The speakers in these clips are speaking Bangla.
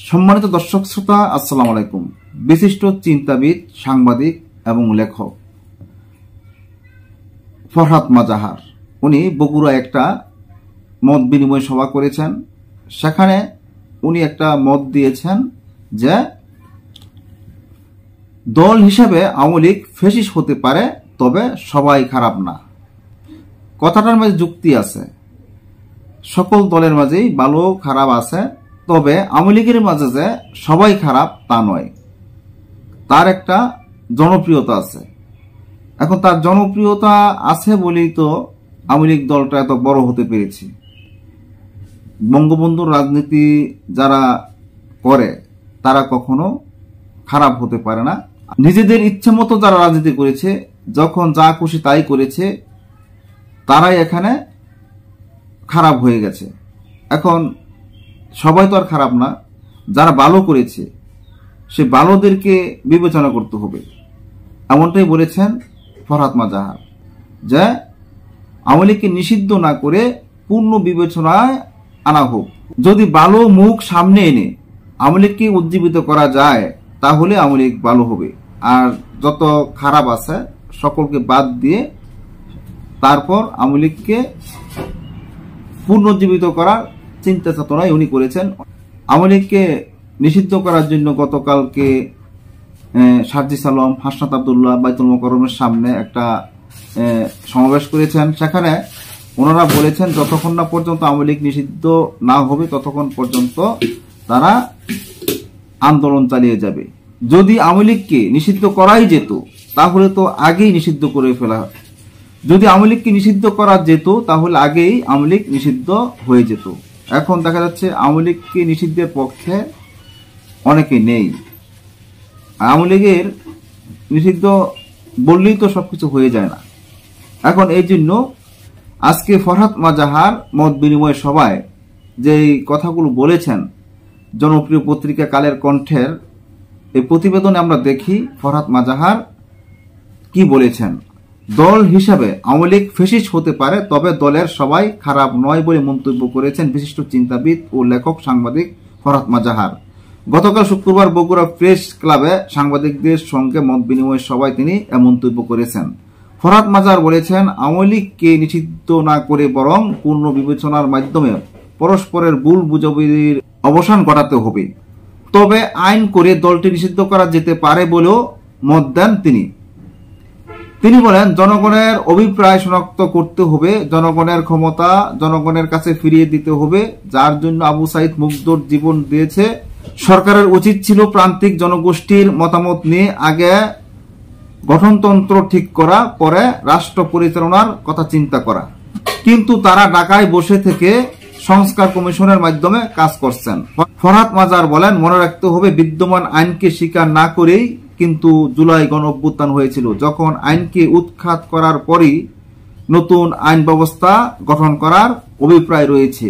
সম্মানিত দর্শক শ্রোতা, আসসালামু আলাইকুম। বিশিষ্ট চিন্তাবিদ, সাংবাদিক এবং লেখক ফরহাদ মাজাহার, উনি বগুড়া একটা মত বিনিময় সভা করেছেন। সেখানে উনি একটা মত দিয়েছেন যে দল হিসেবে আওয়ামী লীগ ফ্যাসিস্ট হতে পারে, তবে সবাই খারাপ না। কথাটার মাঝে যুক্তি আছে। সকল দলের মাঝেই ভালো খারাপ আছে, তবে আওয়ামী লীগের মাঝে যে সবাই খারাপ তা নয়। তার একটা জনপ্রিয়তা আছে। এখন তার জনপ্রিয়তা আছে বলেই তো আওয়ামী লীগ দলটা এত বড় হতে পেরেছে। বঙ্গবন্ধুর রাজনীতি যারা করে তারা কখনো খারাপ হতে পারে না। নিজেদের ইচ্ছে মতো যারা রাজনীতি করেছে, যখন যা খুশি তাই করেছে, তারাই এখানে খারাপ হয়ে গেছে। এখন সবাই তো আর খারাপ না। যারা ভালো করেছে সে ভালোদেরকে বিবেচনা করতে হবে, এমনটাই বলেছেন ফরহাদ মাজাহার, যে আওয়ামী লীগকে নিষিদ্ধ না করে পূর্ণ বিবেচনায় আনা হোক। যদি ভালো মুখ সামনে এনে আওয়ামী লীগকে উজ্জীবিত করা যায়, তাহলে আওয়ামী লীগ ভালো হবে। আর যত খারাপ আছে সকলকে বাদ দিয়ে তারপর আওয়ামী লীগকে পুনর্জীবিত করার চিন্তা চেতনায় উনি করেছেন। আওয়ামী লীগকে নিষিদ্ধ করার জন্য গতকালকে সার্জিস আলম, হাসনাত আব্দুল্লাহ বাইতুল মোকাররমের সামনে একটা সমাবেশ করেছেন। সেখানে ওনারা বলেছেন যতক্ষণ না পর্যন্ত আওয়ামী লীগ নিষিদ্ধ না হবে ততক্ষণ পর্যন্ত তারা আন্দোলন চালিয়ে যাবে। যদি আওয়ামী লীগকে নিষিদ্ধ করাই যেত তাহলে তো আগেই নিষিদ্ধ করে ফেলা। যদি আওয়ামী লীগকে নিষিদ্ধ করা যেত তাহলে আগেই আওয়ামী লীগ নিষিদ্ধ হয়ে যেত। এখন দেখা যাচ্ছে আওয়ামী লীগকে নিষিদ্ধের পক্ষে অনেকে নেই। আওয়ামী লীগের নিষিদ্ধ বললেই তো সবকিছু হয়ে যায় না। এখন এই জন্য আজকে ফরহাদ মাজাহার মত বিনিময় সভায় যে কথাগুলো বলেছেন, জনপ্রিয় পত্রিকা কালের কণ্ঠের এই প্রতিবেদনে আমরা দেখি ফরহাদ মাজাহার কি বলেছেন। দল হিসাবে আওয়ামী লীগ ফ্যাসিস্ট হতে পারে, তবে দলের সবাই খারাপ নয় বলে মন্তব্য করেছেন বিশিষ্ট চিন্তাবিদ ও লেখক সাংবাদিক ফরহাদ মাজাহার। গতকাল শুক্রবার বগুড়া প্রেস ক্লাবে সাংবাদিকদের সঙ্গে মত বিনিময় সভায় তিনি এ মন্তব্য করেছেন। ফরহাদ মাজাহার বলেছেন, আওয়ামী লীগকে নিষিদ্ধ না করে বরং পূর্ণ বিবেচনার মাধ্যমে পরস্পরের ভুল বুঝাবুঝির অবসান ঘটাতে হবে। তবে আইন করে দলটি নিষিদ্ধ করা যেতে পারে বলেও মত দেন তিনি বলেন, জনগণের অভিপ্রায় শনাক্ত করতে হবে, জনগণের ক্ষমতা জনগণের কাছে ফিরিয়ে দিতে হবে, যার জন্য আবু সাইদ মুগ্ধর জীবন দিয়েছে। সরকারের উচিত ছিল প্রান্তিক জনগোষ্ঠীর মতামত নিয়ে আগে গঠনতন্ত্র ঠিক করা, পরে রাষ্ট্র পরিচালনার কথা চিন্তা করা। কিন্তু তারা ঢাকায় বসে থেকে সংস্কার কমিশনের মাধ্যমে কাজ করছেন। ফরহাদ মাজাহার বলেন, মনে রাখতে হবে বিদ্যমান আইনকে স্বীকার না করেই কিন্তু জুলাই গণ অভ্যুত্থান হয়েছিল। যখন আইনকে উৎখাত করার পরই নতুন আইন ব্যবস্থা গঠন করার অভিপ্রায় রয়েছে,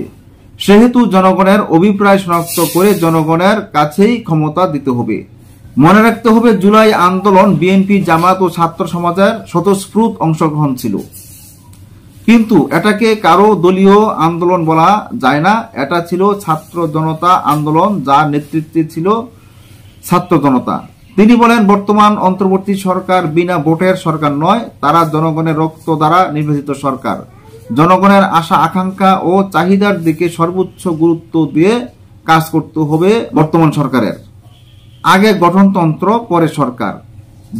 সেহেতু জনগণের অভিপ্রায় শনাক্ত করে জনগণের কাছেই ক্ষমতা দিতে হবে। মনে রাখতে হবে জুলাই আন্দোলন বিএনপি, জামাত ও ছাত্র সমাজের স্বতঃস্ফূর্ত অংশগ্রহণ ছিল, কিন্তু এটাকে কারো দলীয় আন্দোলন বলা যায় না। এটা ছিল ছাত্র জনতা আন্দোলন, যার নেতৃত্বে ছিল ছাত্র জনতা। তিনি বলেন, বর্তমান অন্তর্বর্তী সরকার বিনা ভোটের সরকার নয়, তারা জনগণের রক্ত দ্বারা নির্বাচিত সরকার। জনগণের আশা আকাঙ্ক্ষা ও চাহিদার দিকে সর্বোচ্চ গুরুত্ব দিয়ে কাজ করতে হবে বর্তমান সরকারের। আগে গঠনতন্ত্র, পরে সরকার।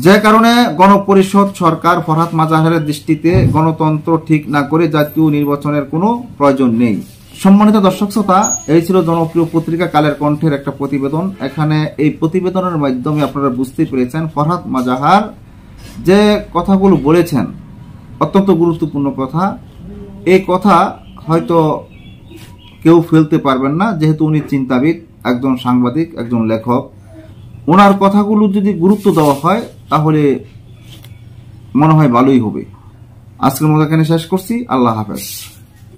যে কারণে গণপরিষদ সরকার ফরহাদ মাজাহারের দৃষ্টিতে গণতন্ত্র ঠিক না করে জাতীয় নির্বাচনের কোনো প্রয়োজন নেই। সম্মানিত দর্শক শ্রোতা, এই ছিল জনপ্রিয় পত্রিকা কালের কণ্ঠের একটা প্রতিবেদন। এখানে এই প্রতিবেদনের মাধ্যমে আপনারা বুঝতে পেরেছেন ফরহাদ মাজাহার যে কথাগুলো বলেছেন অত্যন্ত গুরুত্বপূর্ণ কথা। এই কথা হয়তো কেউ ফেলতে পারবেন না, যেহেতু উনি চিন্তাবিদ, একজন সাংবাদিক, একজন লেখক। ওনার কথাগুলো যদি গুরুত্ব দেওয়া হয় তাহলে মনে হয় ভালোই হবে। আজকের মতো এখানে শেষ করছি। আল্লাহ হাফেজ।